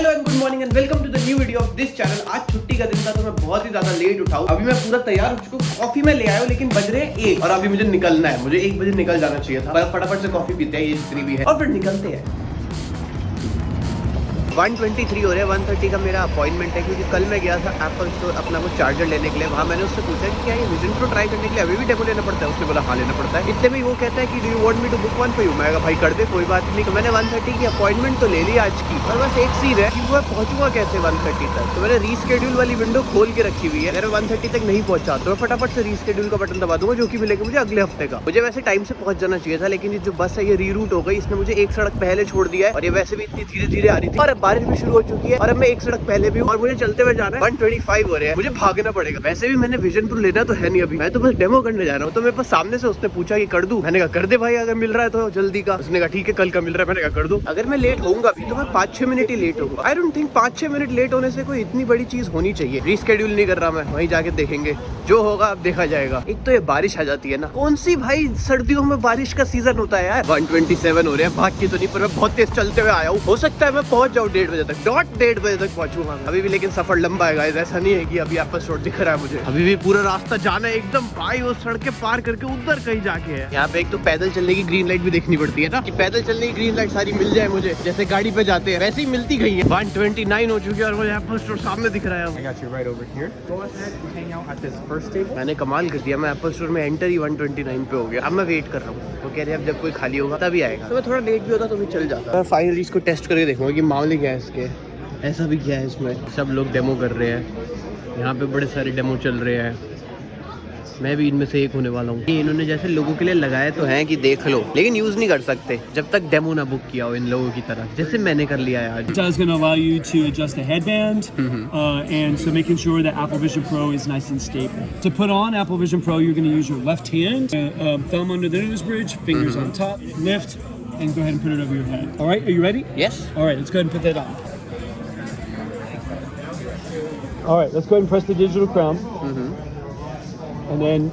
Hello and good morning and welcome to the new video of this channel. आज छुट्टी का दिन था तो मैं बहुत ही ज्यादा लेट उठाऊं। अभी मैं पूरा तैयार हो चुका हूं, कॉफी में ले आया हूं, लेकिन बज रहे हैं 1 और अभी मुझे निकलना है। मुझे 1 बजे निकल जाना चाहिए था, पर फटाफट से कॉफी पीते हैं, ये जितनी भी है, और फिर निकलते हैं। 1:23 हो रहे हैं। 1:30 का मेरा अपॉइंटमेंट है, क्योंकि कल मैं गया था एप्पल स्टोर अपना वो चार्जर लेने के लिए। वहाँ मैंने उससे पूछा कि क्या ये विजन प्रो ट्राई करने के लिए अभी भी डेमो लेना पड़ता है। उसने बोला हाँ लेना पड़ता है। इतने में वो कहता है कि do you want me to book one for you. मैं कहा भाई कर दे, कोई बात नहीं। तो मैंने 1:30 की अपॉइंटमेंट तो ले ली आज की, और बस एक सीन है कि वो पहुंचूंगा कैसे 1:30 तक। तो मैंने रीस्केड्यूल वाली विंडो खोल के रखी हुई है। अगर 1:30 तक नहीं पहुंचा तो मैं फटाफट से रीस्केड्यूल का बटन दबा दूंगा, जो कि मिलेगा मुझे अगले हफ्ते का। मुझे वैसे टाइम से पहुंच जाना चाहिए था, लेकिन ये जो बस है ये रीरूट हो गई। इसने मुझे एक सड़क पहले छोड़ दिया है, और ये वैसे भी इतनी धीरे धीरे आ रही थी, और बारिश भी शुरू हो चुकी है, और अब मैं एक सड़क पहले भी हूँ, और मुझे चलते हुए जाना है। 1:25 हो रहे हैं, मुझे भागना पड़ेगा। वैसे भी मैंने विजन प्रो लेना तो है नहीं अभी, मैं तो बस डेमो करने जा रहा हूँ। तो मेरे पास सामने से उसने पूछा कि कर दूं। मैंने कहा कर दे भाई, अगर मिल रहा है तो जल्दी का। उसने कहा ठीक है कल का मिल रहा है। मैंने कहा कर दूं। अगर मैं लेट होऊंगा भी तो मैं 5-6 मिनट ही लेट होऊंगा। I don't think 5-6 minute late होने से कोई इतनी बड़ी चीज होनी चाहिए। रीस्केड्यूल नहीं कर रहा मैं, वहीं जाके देखेंगे, जो होगा अब देखा जाएगा। एक तो ये बारिश आ जाती है ना, कौन सी भाई सर्दियों में बारिश का सीजन होता है यार। 1:27 हो रहे हैं, भाग के तो नहीं, पर मैं बहुत तेज चलते हुए आया हूँ। हो सकता है मैं पहुंच जाऊँ 1:30 बजे तक, डॉट 1:30 बजे तक पहुंचूंगा अभी भी। लेकिन सफर लंबा है गाइस, ऐसा नहीं है कि अभी एप्पल स्टोर दिख रहा है मुझे। अभी भी पूरा रास्ता जाना है एकदम भाई, वो सड़कें पार करके उधर कहीं जाके है। यहाँ पे एक तो पैदल चलने की ग्रीन लाइट भी देखनी पड़ती है ना, कि पैदल चलने की ग्रीन लाइट सारी मिल जाए मुझे, जैसे गाड़ी पे जाते हैं वैसे ही मिलती गई है। 1:29 हो चुकी है और मुझे एप्पल स्टोर सामने दिख रहा है। मैंने कमाल कर दिया, मैं एप्पल स्टोर में एंटर ही 1:29 पे हो गया। अब मैं वेट कर रहा हूँ, वो कह रहे हैं अब जब कोई खाली होगा तभी आएगा। तो मैं थोड़ा लेट भी होता तो भी चल जाता। मैं फाइनली इसको टेस्ट करके देखूंगा कि मामले क्या है इसके। ऐसा भी क्या है इसमें, सब लोग डेमो कर रहे हैं, यहाँ पे बड़े सारे डेमो चल रहे हैं, मैं भी इनमें से एक होने वाला हूँ। इन्होंने जैसे लोगों के लिए लगाए तो हैं कि देख लो, लेकिन यूज नहीं कर सकते जब तक डेमो ना बुक किया हो इन लोगों की तरह, जैसे मैंने कर लिया है आज। It is going to allow you to adjust the headband, and so making sure that Apple Vision Pro is nice and stable. To put on Apple Vision Pro, you're going to use your left hand, thumb under the nose bridge, fingers on top, lift, and go ahead and put it over your head. All right, are you ready? Yes. All right, let's go ahead and put that on. All right, let's go ahead and press the digital crown. And then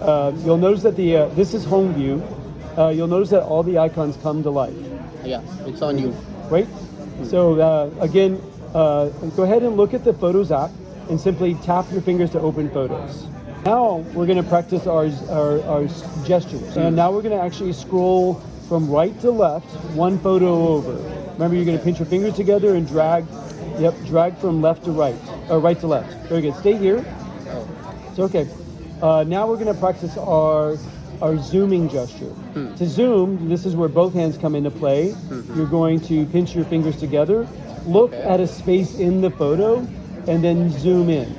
you'll notice that this is home view. You'll notice that all the icons come to life. Yeah, it's on you. Right? So again, go ahead and look at the Photos app and simply tap your fingers to open Photos. Now we're going to practice our gestures. And now we're going to actually scroll from right to left, one photo over. Remember, you're going to pinch your fingers together and drag. Yep, drag from left to right, or right to left. Very good. Stay here. It's okay. Now we're going to practice our zooming gesture. To zoom, this is where both hands come into play. You're going to pinch your fingers together, look at a space in the photo, and then zoom in.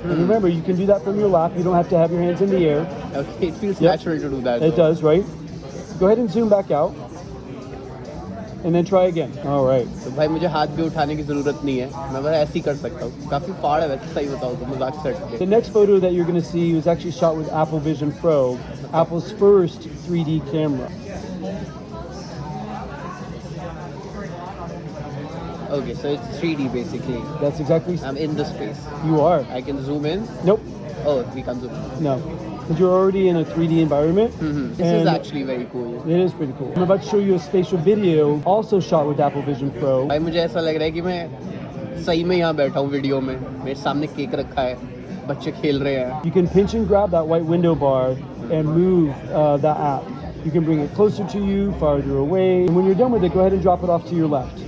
And remember, you can do that from your lap. You don't have to have your hands in the air. Okay, it feels natural to do that. It does, right? Go ahead and zoom back out. And then try again. All right. तो भाई मुझे हाथ भी उठाने की जरूरत नहीं है, मैं बस ऐसे ही कर सकता हूँ। काफी फाड़ है वैसे, सही बताऊँ तो मजाक से हट के। The next photo that you're going to see was actually shot with Apple Vision Pro, Apple's first 3D camera. Okay, so it's 3D basically. That's exactly. I'm in the space. You are. I can zoom in. Nope. Oh, we can zoom in. No. Because you're already in a 3D environment. This is actually very cool. It is pretty cool. I'm about to show you a spatial video also shot with Apple Vision Pro. भाई मुझे ऐसा लग रहा है कि मैं सही में यहाँ बैठा हूँ वीडियो में। मेरे सामने केक रखा है, बच्चे खेल रहे हैं। You can pinch and grab that white window bar and move that app. You can bring it closer to you, farther away. And when you're done with it, go ahead and drop it off to your left.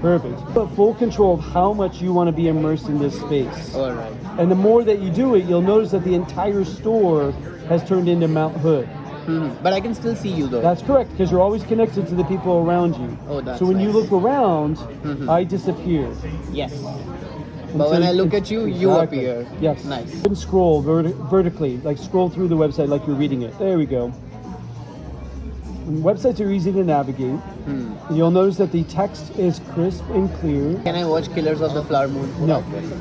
Perfect. But full control of how much you want to be immersed in this space. All right. And the more that you do it, you'll notice that the entire store has turned into Mount Hood. But I can still see you though. That's correct, because you're always connected to the people around you. Oh, that's so when you nice. look around, I disappear. Yes. And But so when I look it's- at you, you exactly. appear. Yes. Nice. You can scroll vertically, like scroll through the website like you're reading it. There we go. And websites are easy to navigate. You'll notice that the text is crisp and clear. Can I watch Killers of the Flower Moon? No,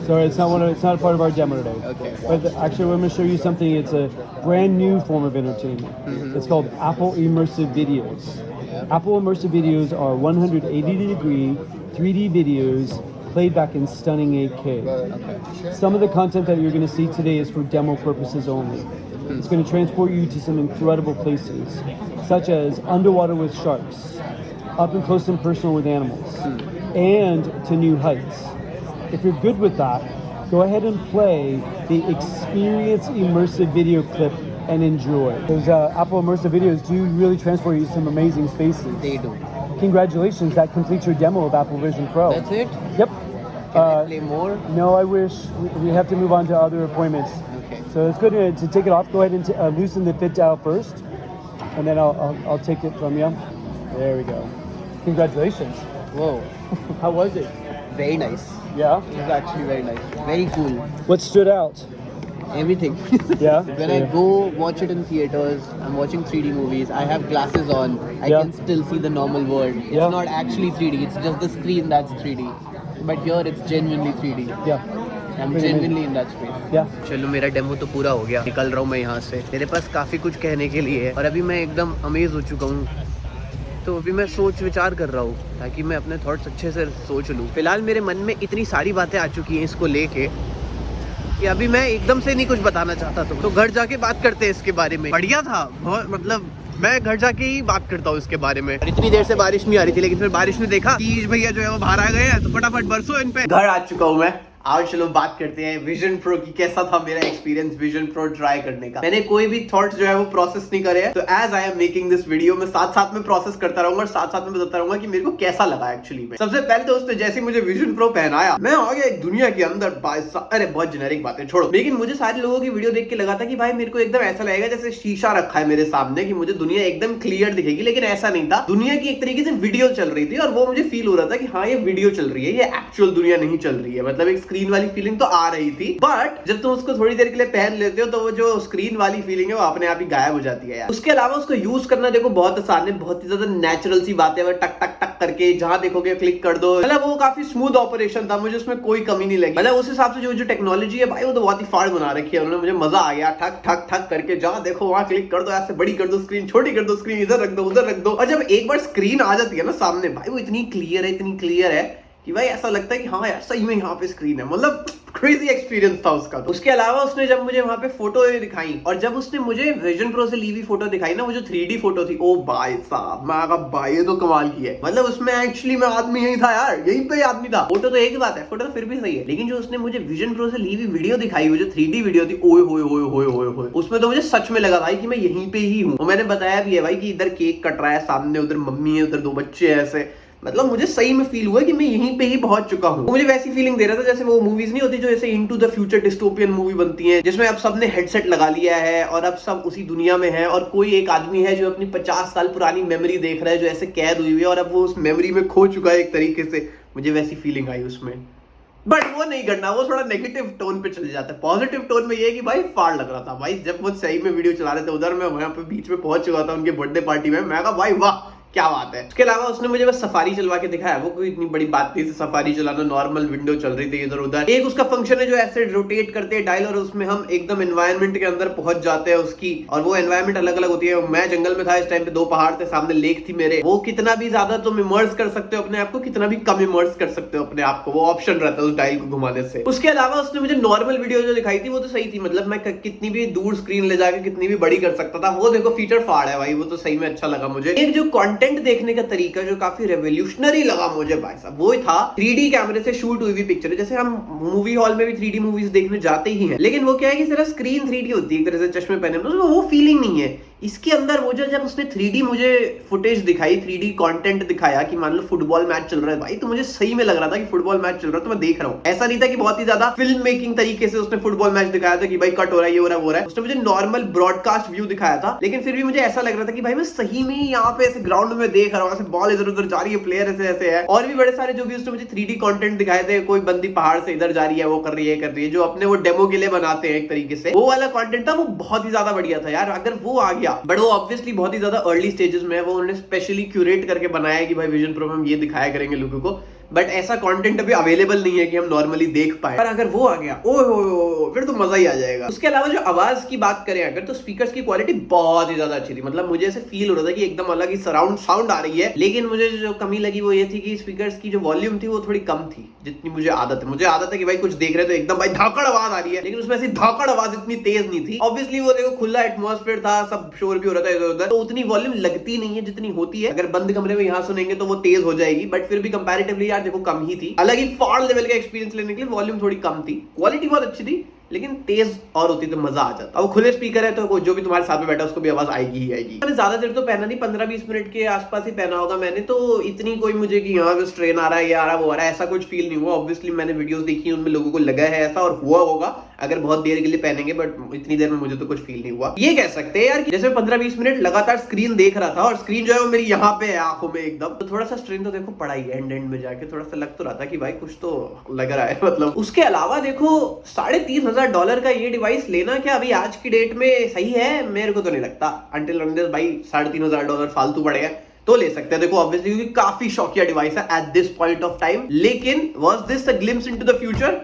sorry, it's not a part of our demo today. Okay. But actually, I'm going to show you something. It's a brand new form of entertainment. It's called Apple Immersive Videos. Yeah. Apple Immersive Videos are 180-degree 3D videos played back in stunning 8K. Okay. Some of the content that you're going to see today is for demo purposes only. It's going to transport you to some incredible places, such as underwater with sharks, up and close and personal with animals, and to new heights. If you're good with that, go ahead and play the Experience Immersive video clip and enjoy. Those Apple Immersive videos do really transport you to some amazing spaces. They do. Congratulations, that completes your demo of Apple Vision Pro. That's it? Yep. Can I play more? No, I wish. We have to move on to other appointments. Okay. So it's good to take it off. Go ahead and loosen the fit dial first, and then I'll take it from you. There we go. Congratulations. Whoa. How was it? Very nice. Yeah? It was actually very nice. Very cool. What stood out? Everything. Yeah? When I go watch it in theaters, I'm watching 3D movies, I have glasses on, I Yeah. can still see the normal world. It's Yeah. not actually 3D, it's just the screen that's 3D. But here it's genuinely 3D. Yeah. I'm genuinely in that space. Yeah. चलो मेरा demo तो पूरा हो गया, निकल रहा हूँ मैं यहाँ से। मेरे पास काफ़ी कुछ कहने के लिए है और अभी मैं एकदम अमेज हो चुका हूँ। तो अभी मैं सोच विचार कर रहा हूँ ताकि मैं अपने थॉट्स अच्छे से सोच लूँ। फिलहाल मेरे मन में इतनी सारी बातें आ चुकी हैं इसको लेके कि अभी मैं एकदम से नहीं कुछ बताना चाहता। तो घर जाके बात करते हैं इसके बारे में। बढ़िया था बहुत, मतलब मैं घर जाके ही बात करता हूँ इसके बारे में। इतनी देर से बारिश नहीं आ रही थी, लेकिन फिर बारिश ने देखा कि भैया जो है वो बाहर आ गए हैं, तो फटाफट बरसो इन पे। घर आ चुका हूँ मैं। आज चलो बात करते हैं विजन प्रो की। कैसा था मेरा एक्सपीरियंस विजन प्रो ट्राई करने का। मैंने कोई भी थॉट्स जो है वो प्रोसेस नहीं करे हैं, तो as I am making this video मैं साथ साथ में प्रोसेस करता रहूंगा और साथ साथ में बताता रहूंगा कि मेरे को कैसा लगा एक्चुअली में। सबसे पहले तो उसने जैसे मुझे विजन प्रो पहनाया, मैं आ गया एक दुनिया के अंदर। अरे बहुत जेनेरिक बातें छोड़ो, लेकिन मुझे सारे लोगों की वीडियो देख के लगा था कि भाई मेरे को एकदम ऐसा लगेगा जैसे शीशा रखा है मेरे सामने, कि मुझे दुनिया एकदम क्लियर दिखेगी। लेकिन ऐसा नहीं था, दुनिया की एक तरीके से वीडियो चल रही थी और वो मुझे फील हो रहा था कि हाँ ये वीडियो चल रही है, ये एक्चुअल दुनिया नहीं चल रही है। मतलब एक स्क्रीन वाली फीलिंग तो आ रही थी, बट जब तुम उसको थोड़ी देर के लिए पहन लेते हो तो वो जो स्क्रीन वाली फीलिंग है वो अपने आप ही गायब हो जाती है यार। उसके अलावा उसको यूज करना देखो बहुत आसान है, बहुत ही ज्यादा नेचुरल सी बातें, वो टक टक टक करके जहां देखोगे क्लिक कर दो। मतलब वो काफी स्मूथ ऑपरेशन था, मुझे उसमें कोई कमी नहीं लगी। मतलब उस हिसाब से जो टेक्नोलॉजी है भाई वो तो बहुत ही फाड़ बना रखी है उन्होंने, मुझे मजा आ गया। ठक ठक ठक करके जहां देखो वहां क्लिक कर दो, ऐसे बड़ी कर दो स्क्रीन, छोटी कर दो स्क्रीन, इधर रख दो उधर रख दो। और जब एक बार स्क्रीन आ जाती है ना सामने, भाई वो इतनी क्लियर है, इतनी क्लियर है कि भाई ऐसा लगता है कि हाँ यार सही में यहाँ पे स्क्रीन है। मतलब क्रेजी एक्सपीरियंस था उसका। उसके अलावा उसने जब मुझे वहां पे फोटो दिखाई और जब उसने मुझे विजन प्रो से ली हुई फोटो दिखाई ना, वो जो 3D फोटो थी, ओ भाई साहब मैं कहा भाई ये तो कमाल की है। मतलब उसमें एक्चुअली मैं आदमी यही था यार, यहीं पे आदमी था। फोटो तो एक बात है, फोटो तो फिर भी सही है, लेकिन जो उसने मुझे विजन प्रो से ली हुई वीडियो दिखाई, वो जो 3D वीडियो थी, ओए होए होए होए होए होए, उसमें तो मुझे सच में लगा भाई कि मैं यहीं पे ही हूँ। और मैंने बताया भी है भाई कि इधर केक कट रहा है सामने, उधर मम्मी है, उधर 2 बच्चे हैं ऐसे। मतलब मुझे सही में फील हुआ कि मैं यहीं पे ही पहुंच चुका हूँ। मुझे वैसी फीलिंग दे रहा था जैसे वो मूवीज नहीं होती जो जैसे into the future dystopian movie बनती है, जिसमें अब सबने हेडसेट लगा लिया है और अब सब उसी दुनिया में है और कोई एक आदमी है जो अपनी 50 साल पुरानी मेमोरी देख रहा है, जो ऐसे कैद हुई हुई है और अब वो उस मेमोरी में खो चुका है एक तरीके से। मुझे वैसी फीलिंग आई उसमें, बट वो नहीं करना, वो थोड़ा नेगेटिव टोन पे चले जाता है। पॉजिटिव टोन में ये है कि भाई फाड़ लग रहा था भाई, जब वो सही में वीडियो चला रहे थे उधर मैं वहां पे बीच में पहुंच चुका था उनके बर्थडे पार्टी में। मैं कहा भाई वाह क्या बात है। उसके अलावा उसने मुझे बस सफारी चलवा के दिखाया, वो कोई इतनी बड़ी बात नहीं थी, सफारी चलाना नॉर्मल, विंडो चल रही थी इधर उधर। एक उसका फंक्शन है जो ऐसे रोटेट करते हैं डायल और उसमें हम एकदम एनवायरनमेंट के अंदर पहुंच जाते हैं उसकी, और वो एनवायरनमेंट अलग अलग होती है। मैं जंगल में था इस टाइम पे, 2 पहाड़ थे सामने, लेक थी मेरे। वो कितना भी ज्यादा तुम इमर्स कर सकते हो अपने आप को, कितना भी कम इमर्स कर सकते हो अपने आप को, वो ऑप्शन रहता है उस डायल को घुमाने से। उसके अलावा उसने मुझे नॉर्मल वीडियो जो दिखाई थी वो तो सही थी, मतलब मैं कितनी भी दूर स्क्रीन ले जाकर कितनी भी बड़ी कर सकता था। वो देखो फीचर फाड़ है भाई, वो तो सही में अच्छा लगा मुझे। एक जो कंटेंट देखने का का जो काफी रेवोल्यूशनरी लगा मुझे भाई साहब, वो था 3D कैमरे से शूट हुई हुई पिक्चर। जैसे हम मूवी हॉल में भी 3D मूवीज देखने जाते ही हैं, लेकिन वो क्या है कि सिर्फ स्क्रीन 3D होती है एक तरह से, चश्मे पहने में, तो वो फीलिंग नहीं है। इसके अंदर वो जब उसने 3D मुझे फुटेज दिखाई, 3D कंटेंट दिखाया कि मान लो फुटबॉल मैच चल रहा है भाई, तो मुझे सही में लग रहा था कि फुटबॉल मैच चल रहा है, तो मैं देख रहा हूँ। ऐसा नहीं था कि बहुत ही ज्यादा फिल्म मेकिंग तरीके से उसने फुटबॉल मैच दिखाया था कि भाई कट हो रहा है, ये हो रहा है, वो हो रहा है। उसने मुझे नॉर्मल ब्रॉडकास्ट व्यू दिखाया था, लेकिन फिर भी मुझे ऐसा लग रहा था कि भाई मैं सही में यहाँ पे ऐसे ग्राउंड में देख रहा हूँ, ऐसे बॉल इधर उधर जा रही है, प्लेयर ऐसे ऐसे है। और भी बड़े सारे जो भी उसने मुझे 3D कंटेंट दिखाए थे, कोई बंदी पहाड़ से इधर जा रही है, वो कर रही है, कर रही है, जो अपने वो डेमो के लिए बनाते हैं एक तरीके से, वो वाला कंटेंट था, वो बहुत ही ज्यादा बढ़िया था यार। अगर वो आ गया, बट वो ऑब्वियसली बहुत ही ज्यादा अर्ली स्टेजेस में है, वो उन्होंने स्पेशली क्यूरेट करके बनाया है कि भाई विजन प्रो में हम ये दिखाया करेंगे लोगों को। बट ऐसा कंटेंट अभी अवेलेबल नहीं है कि हम नॉर्मली देख पाए। पर अगर वो आ गया ओ फिर तो मजा ही आ जाएगा। उसके अलावा जो आवाज की बात करें अगर, तो स्पीकर्स की क्वालिटी बहुत ही ज्यादा अच्छी थी। मतलब मुझे ऐसे फील हो रहा था कि एकदम अलग ही सराउंड साउंड आ रही है। लेकिन मुझे जो कमी लगी वो ये थी कि स्पीकर्स की जो वॉल्यूम थी वो थोड़ी कम थी, जितनी मुझे आदत है। मुझे आदत है कि भाई कुछ देख रहे तो एकदम भाई धाकड़ आवाज आ रही है, लेकिन उसमें ऐसी धाकड़ आवाज इतनी तेज नहीं थी। ऑब्वियसली वो देखो खुला एटमॉस्फेयर था, सब शोर भी हो रहा था इधर उधर, तो उतनी वॉल्यूम लगती नहीं है जितनी होती है। अगर बंद कमरे में यहाँ सुनेंगे तो वो तेज हो जाएगी, बट फिर भी कंपैरेटिवली यार देखो कम ही थी। अलग ही फाड़ लेवल का एक्सपीरियंस लेने के लिए वॉल्यूम थोड़ी कम थी। क्वालिटी बहुत अच्छी थी, लेकिन तेज और होती तो मजा आ जाता। अब खुले स्पीकर है तो जो भी तुम्हारे साथ में बैठा उसको भी आवाज आएगी ही आएगी। मैंने ज्यादा देर तो पहना नहीं, 15-20 मिनट के आसपास ही पहना होगा मैंने, तो इतनी कोई मुझे कि यहाँ पे स्ट्रेन आ रहा है, ये आ रहा है, वो आ रहा है, ऐसा कुछ फील नहीं हुआ। ऑब्वियसली मैंने वीडियोस देखी, उनमें लोगों को लगा है ऐसा और हुआ होगा अगर बहुत देर के लिए पहनेंगे, बट इतनी देर में मुझे तो कुछ फील नहीं हुआ। ये कह सकते हैं यार कि जैसे 15-20 मिनट लगातार स्क्रीन देख रहा था और स्क्रीन जो है वो मेरी यहाँ पे है आंखों में एकदम, तो थोड़ा सा स्ट्रेन तो देखो पड़ा ही है। एंड में जाके थोड़ा सा लग तो रहा था कि भाई कुछ तो लग रहा है मतलब। उसके अलावा देखो $3,500 का ये डिवाइस लेना क्या अभी आज की डेट में सही है? मेरे को तो नहीं लगता। अंटिल अनलेस भाई $3,500 फालतू पड़ेगा तो ले सकते हैं। देखो ऑब्वियसली क्योंकि काफी शौकिया डिवाइस है at this point of time, लेकिन was this a glimpse into the future?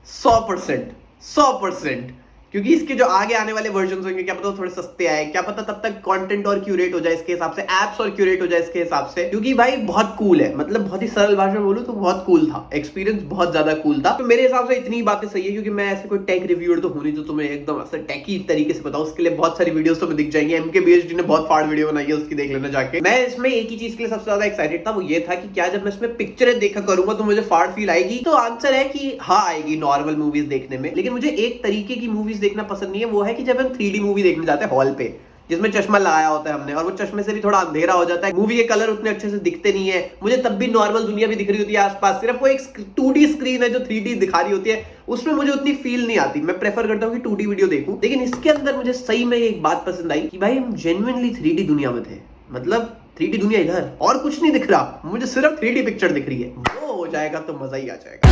100%, क्योंकि इसके जो आगे आने वाले वर्जन होंगे क्या पता थोड़े सस्ते आए, क्या पता तब तक कंटेंट और क्यूरेट हो जाए इसके हिसाब से, एप्स और क्यूरेट हो जाए इसके हिसाब से। क्योंकि भाई बहुत कूल है, मतलब बहुत ही सरल भाषा में बोलूं तो बहुत कूल था, एक्सपीरियंस बहुत ज्यादा कूल था। तो मेरे हिसाब से इतनी बातें सही है, क्योंकि मैं ऐसे कोई टेक रिव्यूअर तो हूं नहीं जो तुम्हें एकदम ऐसे टेकी तरीके से बताऊं। उसके लिए बहुत सारी वीडियोस तुम्हें दिख जाएंगी। MKBHD ने बहुत फाड़ वीडियो बनाई है, उसकी देख लेना जाके। मैं इसमें एक ही चीज के लिए सबसे ज्यादा एक्साइटेड था, वो ये था कि क्या जब मैं इसमें पिक्चरें देखा करूंगा तो मुझे फाड़ फील आएगी? तो आंसर है कि हाँ आएगी नॉर्मल मूवीज देखने में। लेकिन मुझे एक तरीके की मूवीज देखना पसंद नहीं है, वो है कि जब हम 3D मूवी देखने जाते हैं हॉल पे, जिसमें चश्मा लगाया होता है हमने और वो चश्मे से भी थोड़ा अंधेरा हो जाता है, मूवी के कलर उतने अच्छे से दिखते नहीं है, मुझे तब भी नॉर्मल दुनिया भी दिख रही होती है आसपास, सिर्फ वो एक 2D स्क्रीन है जो 3D दिखा रही होती है, उसमें मुझे उतनी फील नहीं आती। मैं प्रेफर करता हूँ कि 2D वीडियो देखूं। लेकिन इसके अंदर मुझे सही में एक बात पसंद आई कि भाई हम जेन्युइनली 3D दुनिया में थे। मतलब 3D दुनिया इधर और कुछ नहीं दिख रहा, मुझे सिर्फ 3D पिक्चर दिख रही है। वो हो जाएगा तो मजा ही आ जाएगा।